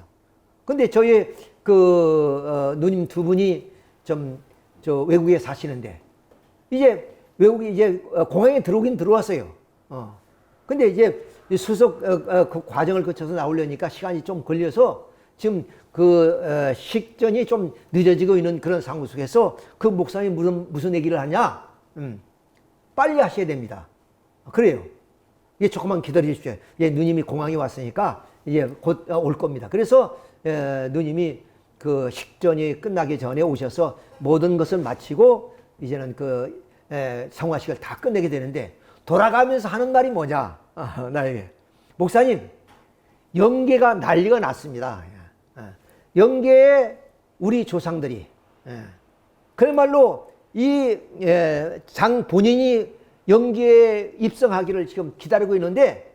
근데 저희 누님 두 분이 저 외국에 사시는데 이제 외국에 이제 공항에 들어오긴 들어왔어요. 근데 이제 수속 그 과정을 거쳐서 나오려니까 시간이 좀 걸려서 지금 식전이 좀 늦어지고 있는 그런 상황 속에서 그 목사님이 무슨 얘기를 하냐? 빨리 하셔야 됩니다. 그래요. 예, 조금만 기다려 주십시오. 예, 누님이 공항에 왔으니까 이제 곧 올 겁니다. 그래서 누님이 그 식전이 끝나기 전에 오셔서 모든 것을 마치고 이제는 성화식을 다 끝내게 되는데, 돌아가면서 하는 말이 뭐냐? 나에게 목사님, 영계가 난리가 났습니다. 영계에 우리 조상들이 그야말로 이 장 본인이 영계에 입성하기를 지금 기다리고 있는데,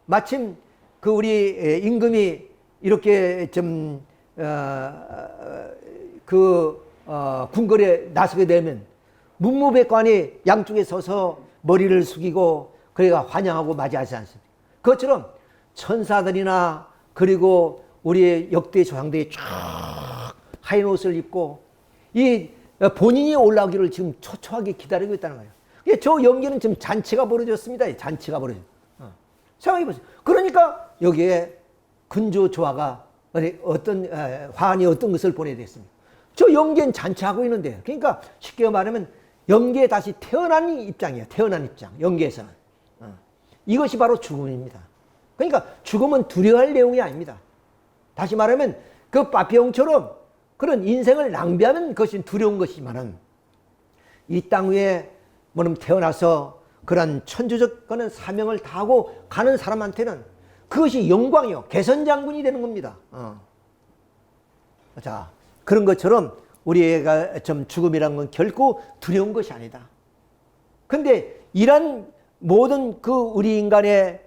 마침 그 우리 임금이 이렇게 좀 궁궐에 나서게 되면 문무백관이 양쪽에 서서 머리를 숙이고 그래가 환영하고 맞이하지 않습니까? 그것처럼 천사들이나 그리고 우리의 역대 조상들이 쫙 하얀 옷을 입고 이 본인이 올라오기를 지금 초초하게 기다리고 있다는 거예요. 저 연기는 지금 잔치가 벌어졌습니다. 잔치가 벌어졌어요. 생각해보세요. 그러니까 여기에 근조조화가 어떤 화환이 어떤 것을 보내야 됐습니까? 저 연계는 잔치하고 있는데, 그러니까 쉽게 말하면 연계에 다시 태어난 입장이에요. 태어난 입장. 연계에서는 이것이 바로 죽음입니다. 그러니까 죽음은 두려워할 내용이 아닙니다. 다시 말하면 그 빠피용처럼 그런 인생을 낭비하는 것이 두려운 것이지만은, 이 땅 위에 뭐는 태어나서 그런 천주적 그런 사명을 다하고 가는 사람한테는 그것이 영광이요, 개선장군이 되는 겁니다. 자, 그런 것처럼 우리가 좀 죽음이란 건 결코 두려운 것이 아니다. 근데 이런 모든 그 우리 인간의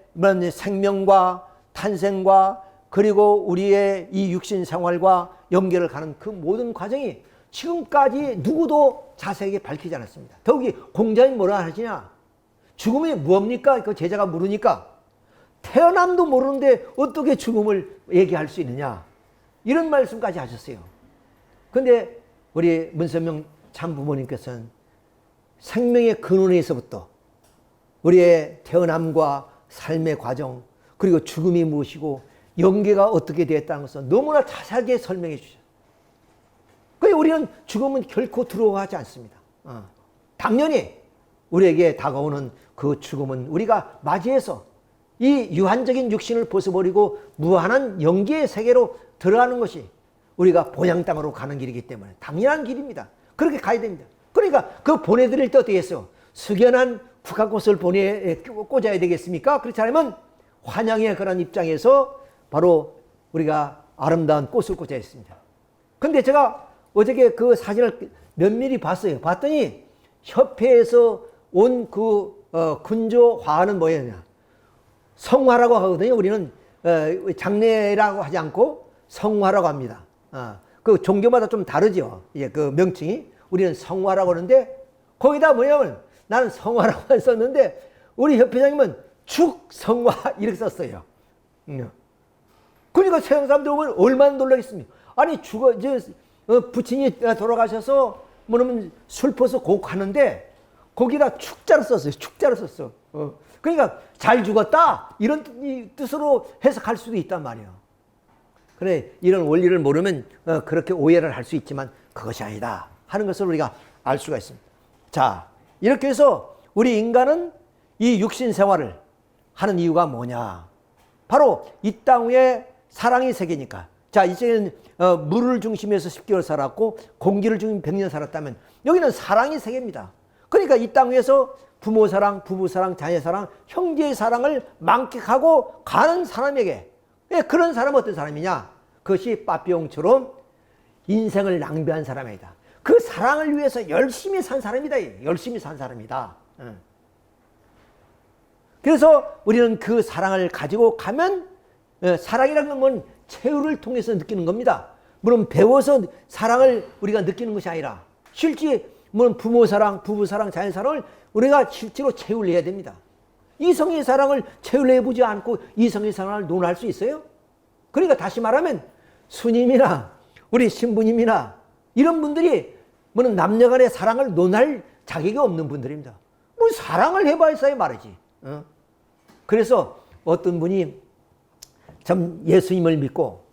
생명과 탄생과 그리고 우리의 이 육신 생활과 연결을 가는 그 모든 과정이 지금까지 누구도 자세하게 밝히지 않았습니다. 더욱이 공자는 뭐라 하시냐? 죽음이 무엇입니까? 그 제자가 물으니까 태어남도 모르는데 어떻게 죽음을 얘기할 수 있느냐? 이런 말씀까지 하셨어요. 근데 우리 문선명 참부모님께서는 생명의 근원에서부터 우리의 태어남과 삶의 과정 그리고 죽음이 무엇이고 연계가 어떻게 되었다는 것을 너무나 자세하게 설명해 주셨어요. 그래서 우리는 죽음은 결코 두려워하지 않습니다. 당연히 우리에게 다가오는 그 죽음은 우리가 맞이해서 이 유한적인 육신을 벗어버리고 무한한 영계의 세계로 들어가는 것이 우리가 본향 땅으로 가는 길이기 때문에 당연한 길입니다. 그렇게 가야 됩니다. 그러니까 그 보내드릴 때 어떻게 했어요? 숙연한 국화꽃을 꽂아야 되겠습니까? 그렇지 않으면 환영의 그런 입장에서 바로 우리가 아름다운 꽃을 꽂아야 했습니다. 근데 제가 어저께 그 사진을 면밀히 봤어요. 봤더니 협회에서 온 그 군조화는 뭐였냐? 성화라고 하거든요. 우리는 장례라고 하지 않고 성화라고 합니다. 그 종교마다 좀 다르죠. 예, 그 명칭이. 우리는 성화라고 하는데 거기다 뭐냐면 나는 성화라고 썼는데 우리 협회장님은 축성화 이렇게 썼어요. 그러니까 세상 사람들 보면 얼마나 놀라겠습니까? 아니 부친이 돌아가셔서 뭐냐면 슬퍼서 곡하는데 거기다 축자로 썼어요. 축자로 썼어. 그러니까 잘 죽었다 이런 뜻으로 해석할 수도 있단 말이에요. 그래 이런 원리를 모르면 그렇게 오해를 할 수 있지만 그것이 아니다 하는 것을 우리가 알 수가 있습니다. 자 이렇게 해서 우리 인간은 이 육신 생활을 하는 이유가 뭐냐? 바로 이 땅 위에 사랑의 세계니까. 자 이제는 물을 중심에서 10개월 살았고 공기를 중심 100년 살았다면 여기는 사랑의 세계입니다. 그러니까 이 땅 위에서 부모 사랑, 부부 사랑, 자녀 사랑, 형제의 사랑을 만끽하고 가는 사람에게 그런 사람은 어떤 사람이냐? 그것이 빠삐용처럼 인생을 낭비한 사람이다. 그 사랑을 위해서 열심히 산 사람이다. 열심히 산 사람이다. 그래서 우리는 그 사랑을 가지고 가면 사랑이라는 건 체유를 통해서 느끼는 겁니다. 물론 배워서 사랑을 우리가 느끼는 것이 아니라 실제 물론 부모 사랑, 부부 사랑, 자녀 사랑을 우리가 실제로 체유를 해야 됩니다. 이성의 사랑을 체유를 해보지 않고 이성의 사랑을 논할 수 있어요? 그러니까 다시 말하면 스님이나 우리 신부님이나 이런 분들이 뭐는 남녀간의 사랑을 논할 자격이 없는 분들입니다. 뭐 사랑을 해봐야 말이지. 그래서 어떤 분이 참 예수님을 믿고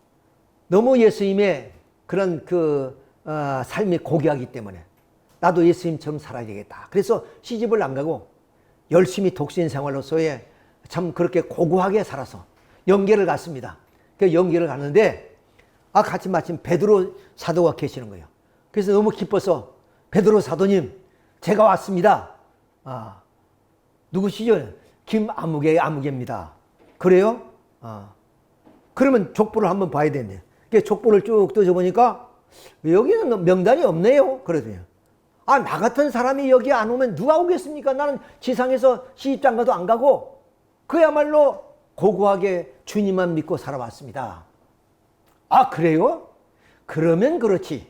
너무 예수님의 그런 삶이 고귀하기 때문에 나도 예수님처럼 살아야 되겠다. 그래서 시집을 안 가고 열심히 독신 생활로서의 참 그렇게 고고하게 살아서 영계를 갔습니다. 그 영계를 갔는데 같이 마침 베드로 사도가 계시는 거예요. 그래서 너무 기뻐서 베드로 사도님 제가 왔습니다. 누구시죠? 김아무개 아무개입니다. 그래요? 그러면 족보를 한번 봐야 되네. 족보를 쭉 떠져보니까 여기는 명단이 없네요. 그러더니 나 같은 사람이 여기 안 오면 누가 오겠습니까? 나는 지상에서 시집장 가도 안 가고 그야말로 고고하게 주님만 믿고 살아왔습니다. 그래요? 그러면 그렇지.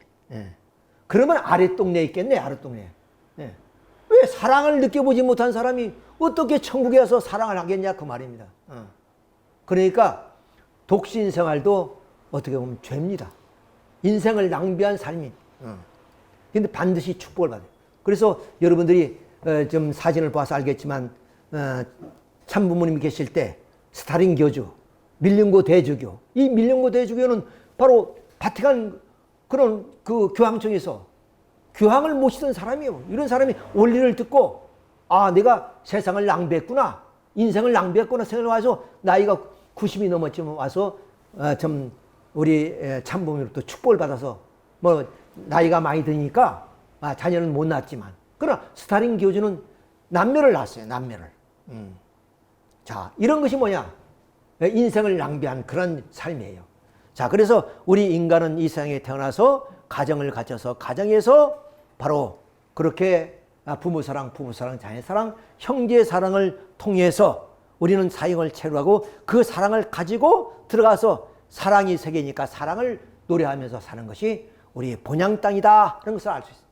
그러면 아랫동네에 있겠네. 아랫동네. 왜 사랑을 느껴보지 못한 사람이 어떻게 천국에 와서 사랑을 하겠냐 그 말입니다. 그러니까 독신 생활도 어떻게 보면 죄입니다. 인생을 낭비한 삶이. 근데 반드시 축복을 받아요. 그래서 여러분들이 좀 사진을 봐서 알겠지만 참부모님이 계실 때 스타린 교주, 밀륜고 대주교, 이 밀륜고 대주교는 바로 바티칸 그런 그 교황청에서 교황을 모시던 사람이에요. 이런 사람이 원리를 듣고 내가 세상을 낭비했구나, 인생을 낭비했구나 생각을 와서 나이가 90이 넘었지만 와서 좀 우리 참부모님으로부터 축복을 받아서 뭐 나이가 많이 드니까 자녀는 못 낳았지만 그러나 스타린 교주는 남매를 낳았어요. 남매를. 자 이런 것이 뭐냐? 인생을 낭비한 그런 삶이에요. 자 그래서 우리 인간은 이 세상에 태어나서 가정을 가져서 가정에서 바로 그렇게 부모 사랑, 자녀 사랑, 형제 사랑을 통해서 우리는 사형을 체류하고 그 사랑을 가지고 들어가서 사랑이 세계니까 사랑을 노래하면서 사는 것이 우리의 본향 땅이다 하는 것을 알 수 있습니다.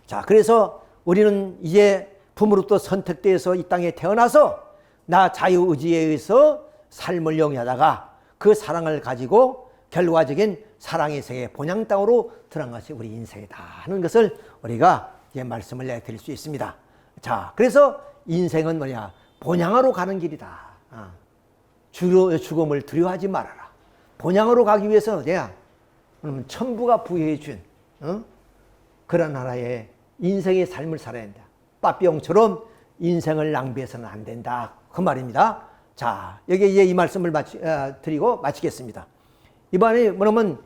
자, 그래서 우리는 이제 부모로부터 선택돼서 이 땅에 태어나서 나 자유의지에 의해서 삶을 영위하다가 그 사랑을 가지고 결과적인 사랑의 세계 본향 땅으로 들어간 것이 우리 인생이다 하는 것을 우리가 이제 말씀을 내드릴 수 있습니다. 자, 그래서 인생은 뭐냐? 본향으로 가는 길이다. 죽음을 두려워하지 말아라. 본향으로 가기 위해서는 어디야? 그러면 천부가 부여해 준 그런 하나의 인생의 삶을 살아야 된다. 빠삐용처럼 인생을 낭비해서는 안 된다. 그 말입니다. 자, 여기 이제 이 말씀을 드리고 마치겠습니다. 이번에 뭐냐면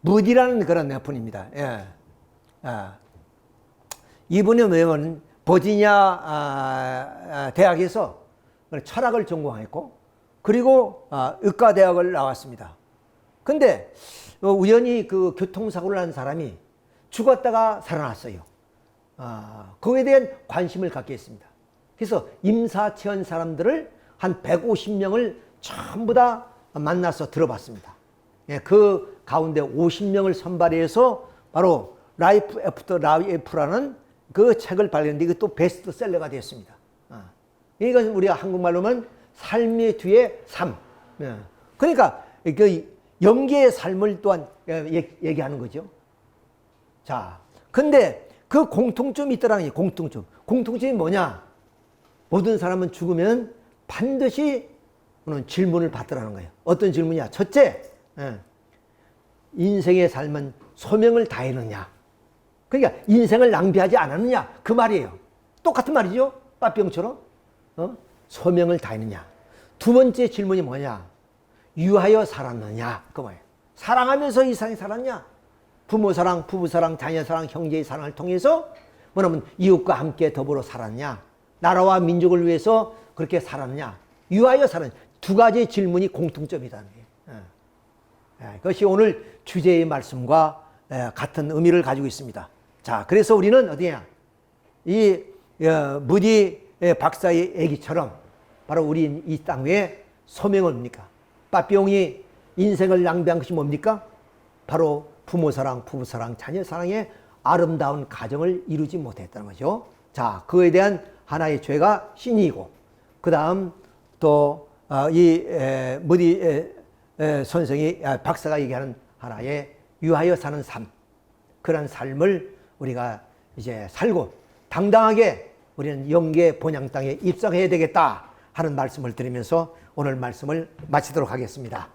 무디라는 그런 분입니다. 예. 이분이 뭐냐면 버지니아 대학에서 철학을 전공했고 그리고 의과대학을 나왔습니다. 근데 우연히 그 교통사고를 난 사람이 죽었다가 살아났어요. 그거에 대한 관심을 갖게 했습니다. 그래서 임사체험 사람들을 한 150명을 전부 다 만나서 들어봤습니다. 예, 그 가운데 50명을 선발해서 바로 라이프 애프터 라이프라는 그 책을 발견했는데 이것도 베스트셀러가 됐습니다. 이건 우리가 한국말로 하면 삶의 뒤에 삶. 예. 그러니까 그 영계의 삶을 또한 얘기하는 거죠. 자, 근데 그 공통점이 있더라는 게 공통점. 공통점이 뭐냐? 모든 사람은 죽으면 반드시 질문을 받더라는 거예요. 어떤 질문이야? 첫째, 인생의 삶은 소명을 다했느냐? 그러니까 인생을 낭비하지 않았느냐? 그 말이에요. 똑같은 말이죠. 빠병처럼. 소명을 다했느냐? 두 번째 질문이 뭐냐? 유하여 살았느냐? 그 말이에요. 사랑하면서 이 세상에 살았냐? 부모 사랑, 부부 사랑, 자녀 사랑, 형제의 사랑을 통해서 뭐냐면 이웃과 함께 더불어 살았냐? 나라와 민족을 위해서 그렇게 살았냐? 유하여 살았냐? 두 가지 질문이 공통점이라는 거예요. 그것이 오늘 주제의 말씀과 같은 의미를 가지고 있습니다. 자, 그래서 우리는 어디냐? 이 무디 박사의 얘기처럼 바로 우리 이 땅 위에 소명은 뭡니까? 빠삐용이 인생을 낭비한 것이 뭡니까? 바로 부모 사랑, 부부 사랑, 자녀 사랑의 아름다운 가정을 이루지 못했다는 거죠. 자, 그에 대한 하나의 죄가 신이고, 그 다음 또 이 무디 선생이 박사가 얘기하는 하나의 유하여 사는 삶, 그런 삶을 우리가 이제 살고 당당하게 우리는 영계 본향 땅에 입성해야 되겠다 하는 말씀을 드리면서 오늘 말씀을 마치도록 하겠습니다.